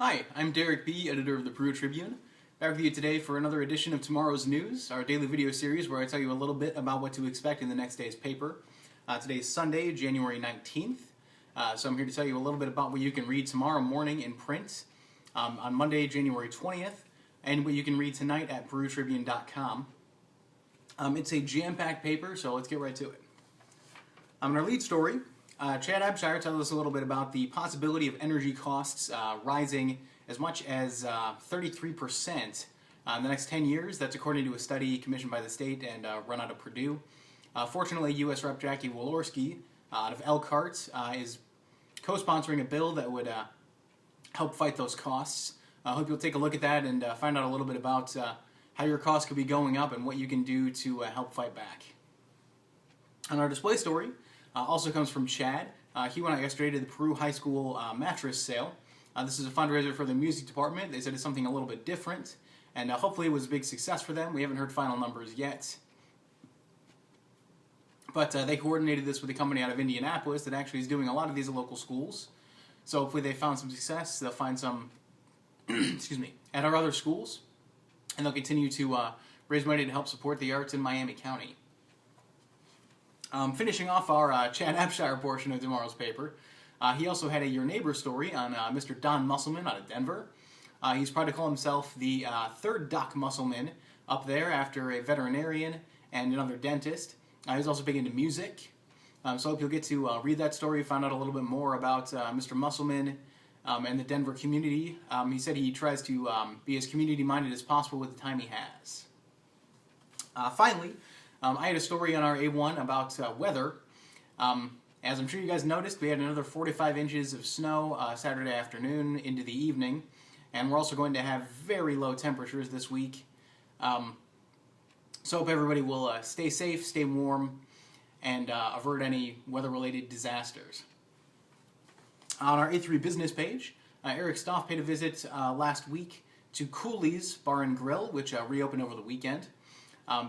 Hi, I'm Derek B., editor of the Peru Tribune, back with you today for another edition of Tomorrow's News, our daily video series where I tell you a little bit about what to expect in the next day's paper. Today's Sunday, January 19th, so I'm here to tell you a little bit about what you can read tomorrow morning in print, on Monday, January 20th, and what you can read tonight at perutribune.com. It's a jam-packed paper, so let's get right to it. In our lead story, Chad Abshire tells us a little bit about the possibility of energy costs rising as much as 33% in the next 10 years. That's according to a study commissioned by the state and run out of Purdue. Fortunately, U.S. Rep. Jackie Walorski out of Elkhart is co-sponsoring a bill that would help fight those costs. I hope you'll take a look at that and find out a little bit about how your costs could be going up and what you can do to help fight back. On our display story, also comes from Chad. He went out yesterday to the Peru High School mattress sale. This is a fundraiser for the music department. They said it's something a little bit different, and hopefully it was a big success for them. We haven't heard final numbers yet. But they coordinated this with a company out of Indianapolis that actually is doing a lot of these at local schools. So hopefully they found some success. They'll find some at our other schools, and they'll continue to raise money to help support the arts in Miami County. Finishing off our Chad Abshire portion of tomorrow's paper, he also had a Your Neighbor story on Mr. Don Musselman out of Denver. He's proud to call himself the third Doc Musselman up there after a veterinarian and another dentist. He's also big into music, so I hope you'll get to read that story, find out a little bit more about Mr. Musselman and the Denver community. He said he tries to be as community-minded as possible with the time he has. Finally, I had a story on our A1 about weather. As I'm sure you guys noticed, we had another 45 inches of snow Saturday afternoon into the evening, and we're also going to have very low temperatures this week. So I hope everybody will stay safe, stay warm, and avert any weather-related disasters. On our A3 business page, Eric Stoff paid a visit last week to Cooley's Bar and Grill, which reopened over the weekend.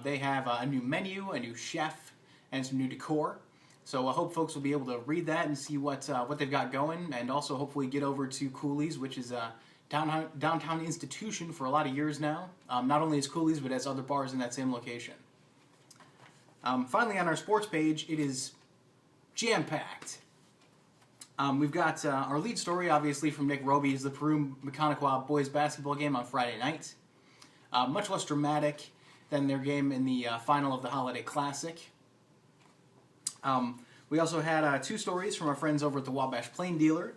They have a new menu, a new chef, and some new decor. So I hope folks will be able to read that and see what they've got going, and also hopefully get over to Cooley's, which is a downtown institution for a lot of years now. Not only as Cooley's, but as other bars in that same location. Finally, on our sports page, it is jam-packed. We've got our lead story, obviously, from Nick Roby, is the Peru-Maconaquah boys basketball game on Friday night. Much less dramatic than their game in the final of the Holiday Classic. We also had two stories from our friends over at the Wabash Plain Dealer.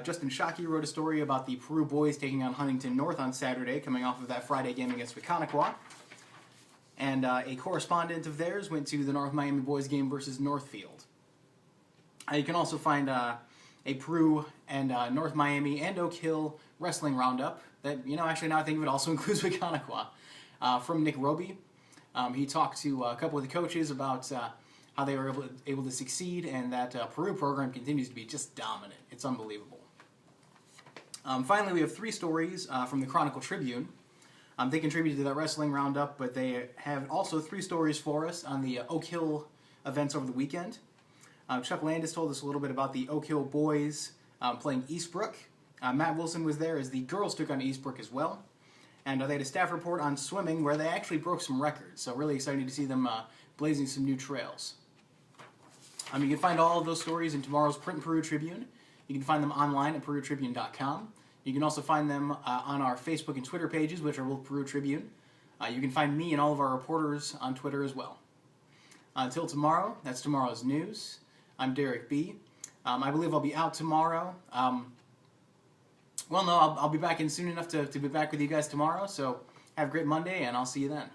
Justin Shockey wrote a story about the Peru boys taking on Huntington North on Saturday, coming off of that Friday game against Maconaquah. And a correspondent of theirs went to the North Miami boys game versus Northfield. You can also find a Peru and North Miami and Oak Hill wrestling roundup that, actually now I think of it, also includes Maconaquah. From Nick Roby. He talked to a couple of the coaches about how they were able to succeed, and that Peru program continues to be just dominant. It's unbelievable. Finally, we have three stories from the Chronicle Tribune. They contributed to that wrestling roundup, but they have also three stories for us on the Oak Hill events over the weekend. Chuck Landis told us a little bit about the Oak Hill boys playing Eastbrook. Matt Wilson was there as the girls took on Eastbrook as well. And they had a staff report on swimming where they actually broke some records. So really exciting to see them blazing some new trails. You can find all of those stories in tomorrow's print Peru Tribune. You can find them online at perutribune.com. You can also find them on our Facebook and Twitter pages, which are both Peru Tribune. You can find me and all of our reporters on Twitter as well. Until tomorrow, that's tomorrow's news. I'm Derek B. I believe I'll be out tomorrow. Well, no, I'll be back in soon enough to be back with you guys tomorrow, so have a great Monday, and I'll see you then.